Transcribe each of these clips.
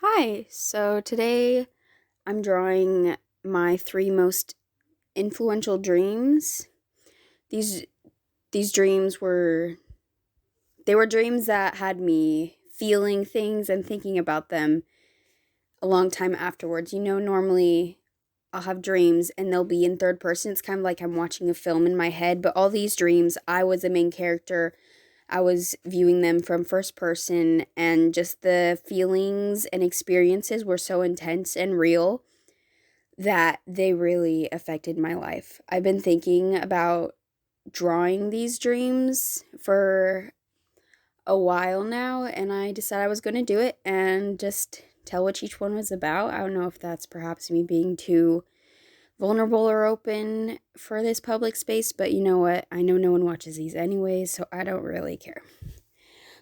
Hi, so today I'm drawing my three most influential dreams. These these dreams were they were dreams that had me feeling things and thinking about them a long time afterwards. Normally I'll have dreams and they'll be in third person. It's kind of like I'm watching a film in my head, but all these dreams, I was the main character. I was viewing them from first person, and just the feelings and experiences were so intense and real that they really affected my life. I've been thinking about drawing these dreams for a while now, and I decided I was going to do it and just tell what each one was about. I don't know if that's perhaps me being too vulnerable or open for this public space, but you know what? I know no one watches these anyways, so I don't really care.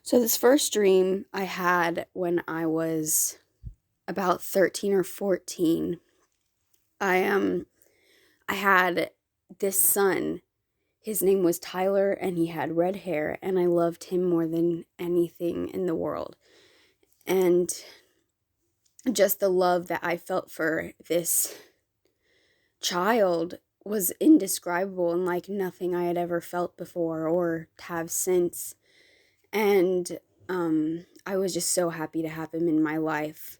So, this first dream I had when I was about 13 or 14. I had this son. His name was Tyler, and he had red hair, and I loved him more than anything in the world. And just the love that I felt for this child was indescribable and like nothing I had ever felt before or have since. And I was just so happy to have him in my life.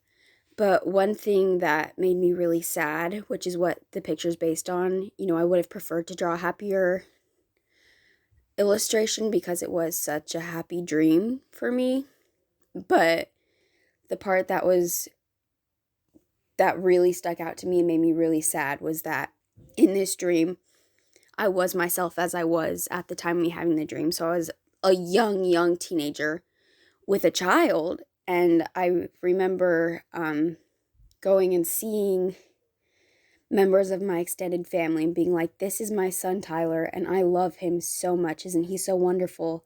But one thing that made me really sad, which is what the picture's based on, I would have preferred to draw a happier illustration because it was such a happy dream for me. But the part that really stuck out to me and made me really sad was that in this dream, I was myself as I was at the time of me having the dream. So I was a young teenager with a child. And I remember going and seeing members of my extended family and being like, this is my son Tyler, and I love him so much. Isn't he so wonderful?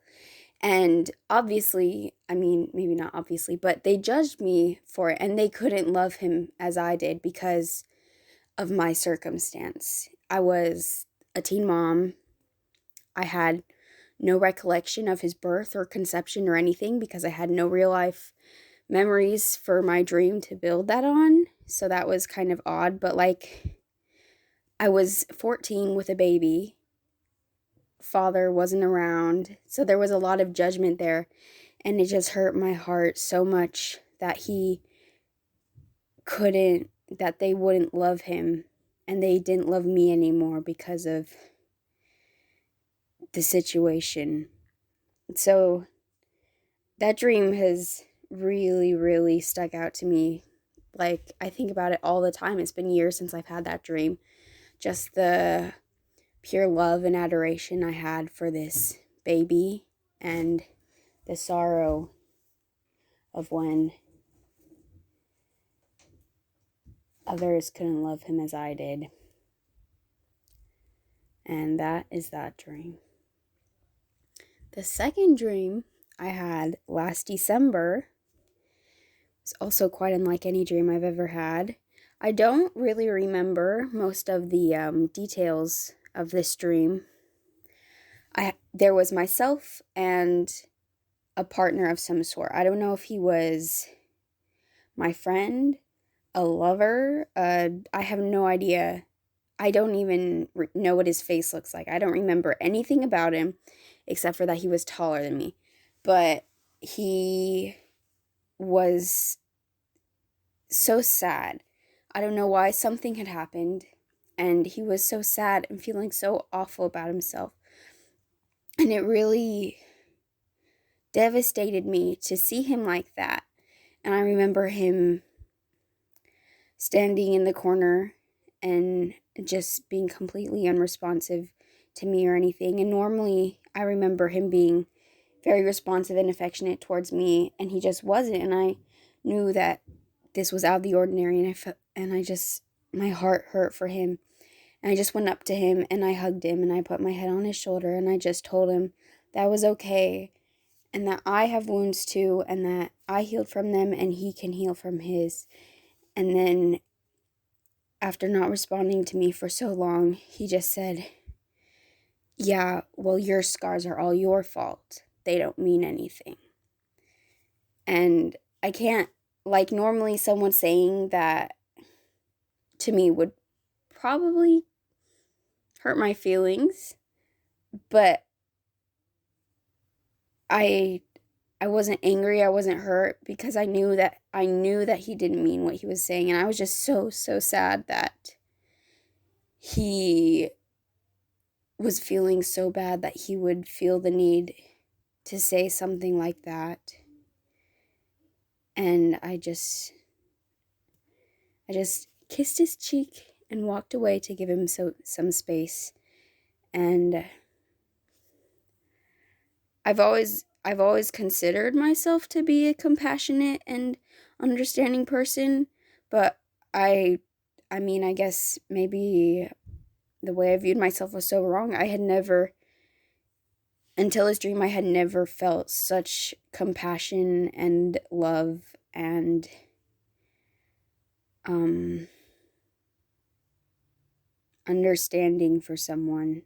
And obviously, I mean, maybe not obviously, but they judged me for it, and they couldn't love him as I did because of my circumstance. I was a teen mom. I had no recollection of his birth or conception or anything because I had no real life memories for my dream to build that on. So that was kind of odd, but like I was 14 with a baby. Father wasn't around. So there was a lot of judgment there, and it just hurt my heart so much that that they wouldn't love him, and they didn't love me anymore because of the situation. So that dream has really stuck out to me. Like, I think about it all the time. It's been years since I've had that dream. Just the pure love and adoration I had for this baby, and the sorrow of when others couldn't love him as I did. And that is that dream. The second dream I had last December was also quite unlike any dream I've ever had. I don't really remember most of the details of this dream. There was myself and a partner of some sort. I don't know if he was my friend, a lover. I have no idea. I don't even know what his face looks like. I don't remember anything about him except for that he was taller than me. But he was so sad. I don't know why. Something had happened, and he was so sad and feeling so awful about himself. And it really devastated me to see him like that. And I remember him standing in the corner and just being completely unresponsive to me or anything. And normally I remember him being very responsive and affectionate towards me, and he just wasn't. And I knew that this was out of the ordinary, and my heart hurt for him. And I just went up to him and I hugged him and I put my head on his shoulder and I just told him that was okay, and that I have wounds too, and that I healed from them and he can heal from his. And then, after not responding to me for so long, he just said, yeah, well, your scars are all your fault. They don't mean anything. And I can't like, normally someone saying that to me would probably hurt my feelings, but I I wasn't angry, I wasn't hurt because I knew that he didn't mean what he was saying, and I was just so sad that he was feeling so bad that he would feel the need to say something like that. And I just kissed his cheek and walked away to give him some space. And I've always considered myself to be a compassionate and understanding person, but I mean, I guess maybe the way I viewed myself was so wrong. I had never, until this dream, I had never felt such compassion and love and understanding for someone,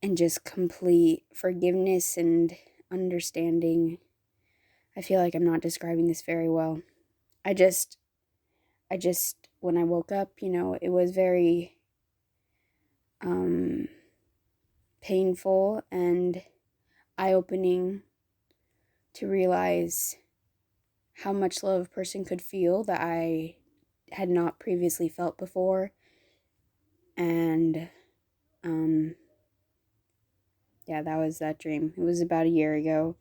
and just complete forgiveness and understanding. I feel like I'm not describing this very well. I just, when I woke up, it was very painful and eye-opening to realize how much love a person could feel that I had not previously felt before. And yeah, that was that dream. It was about a year ago.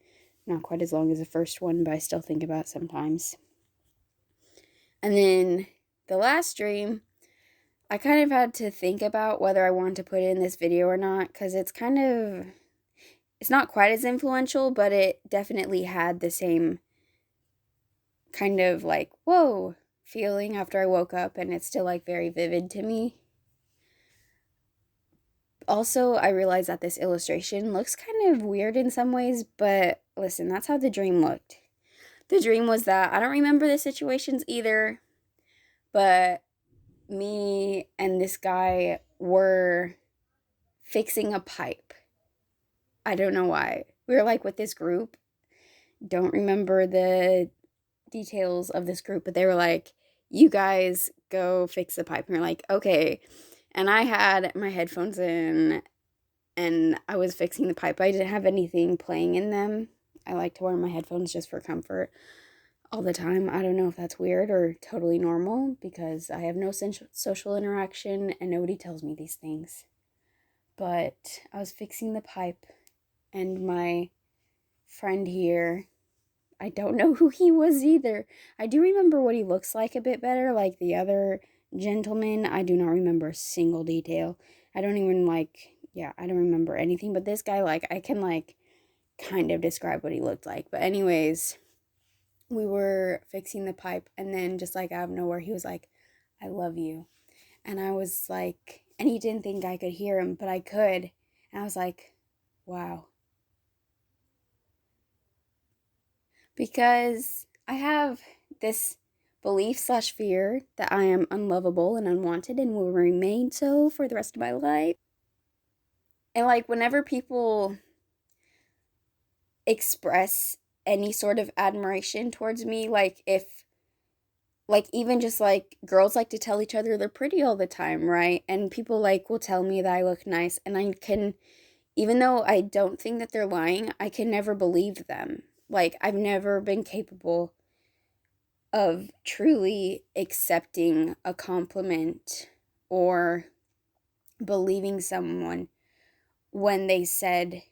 Not quite as long as the first one, but I still think about it sometimes. And then the last dream, I kind of had to think about whether I wanted to put it in this video or not, because it's not quite as influential, but it definitely had the same kind of like, whoa, feeling after I woke up, and it's still like very vivid to me. Also, I realized that this illustration looks kind of weird in some ways, but listen, that's how the dream looked. The dream was that, I don't remember the situations either, but me and this guy were fixing a pipe. I don't know why. We were like with this group. Don't remember the details of this group, but they were like, you guys go fix the pipe. And we're like, okay. And I had my headphones in and I was fixing the pipe. I didn't have anything playing in them. I like to wear my headphones just for comfort all the time. I don't know if that's weird or totally normal because I have no social interaction and nobody tells me these things. But I was fixing the pipe and my friend here, I don't know who he was either. I do remember what he looks like a bit better, like the other gentleman. I do not remember a single detail. I don't even I don't remember anything. But this guy, I can kind of describe what he looked like. But anyways, we were fixing the pipe, and then just out of nowhere, he was like, I love you. And I was like, and he didn't think I could hear him, but I could. And I was like, wow. Because I have this belief/fear that I am unlovable and unwanted and will remain so for the rest of my life. And whenever people express any sort of admiration towards me, if even just girls like to tell each other they're pretty all the time, right? And people will tell me that I look nice, and I can, even though I don't think that they're lying, I can never believe them. I've never been capable of truly accepting a compliment or believing someone when they said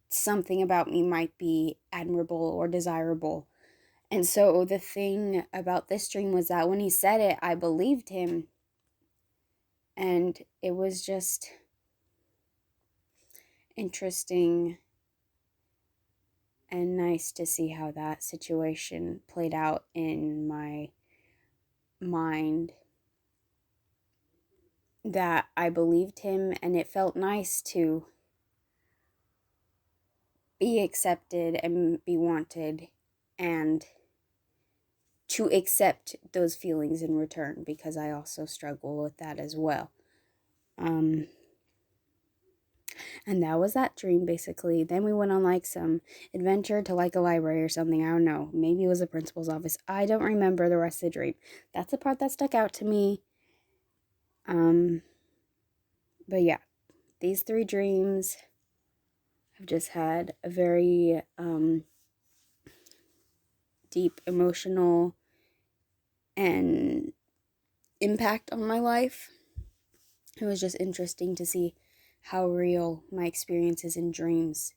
something about me might be admirable or desirable. And so the thing about this dream was that when he said it, I believed him. And it was just interesting and nice to see how that situation played out in my mind, that I believed him, and it felt nice to be accepted and be wanted and to accept those feelings in return, because I also struggle with that as well. And that was that dream, basically. Then we went on like some adventure to like a library or something. I don't know. Maybe it was the principal's office. I don't remember the rest of the dream. That's the part that stuck out to me. But yeah, these 3 dreams have just had a very deep emotional and impact on my life. It was just interesting to see how real my experiences in dreams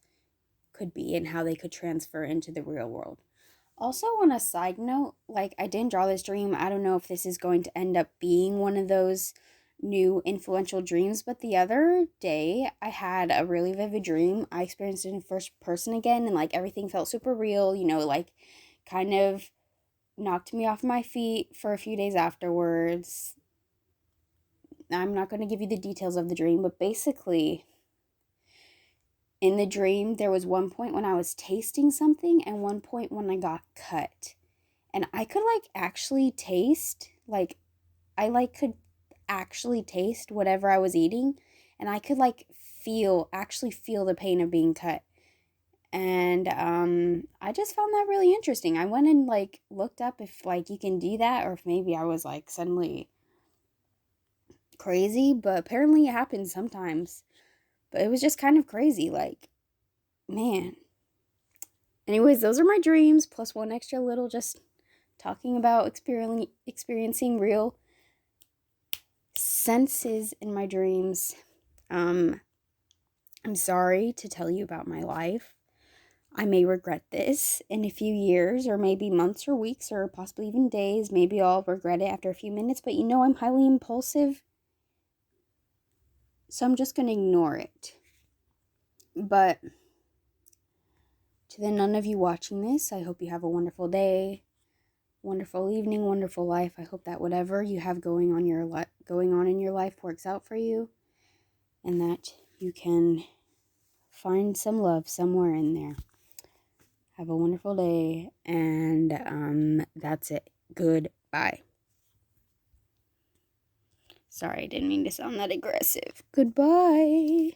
could be and how they could transfer into the real world. Also, on a side note, like, I didn't draw this dream. I don't know if this is going to end up being one of those new influential dreams, but the other day I had a really vivid dream. I experienced it in first person again, and like everything felt super real, like kind of knocked me off my feet for a few days afterwards. I'm not going to give you the details of the dream, but basically, in the dream, there was one point when I was tasting something and one point when I got cut. And I could actually taste, I could actually taste whatever I was eating, and I could actually feel the pain of being cut. And I just found that really interesting. I went and looked up if you can do that, or if maybe I was suddenly crazy, but apparently it happens sometimes. But it was just kind of crazy, man. Anyways, those are my dreams, plus one extra little just talking about experiencing real senses in my dreams. I'm sorry to tell you about my life. I may regret this in a few years, or maybe months or weeks, or possibly even days. Maybe I'll regret it after a few minutes, but I'm highly impulsive, so I'm just going to ignore it. But to the none of you watching this, I hope you have a wonderful day, wonderful evening, wonderful life. I hope that whatever you have going on in your life works out for you, and that you can find some love somewhere in there. Have a wonderful day, and that's it. Goodbye. Sorry, I didn't mean to sound that aggressive. Goodbye.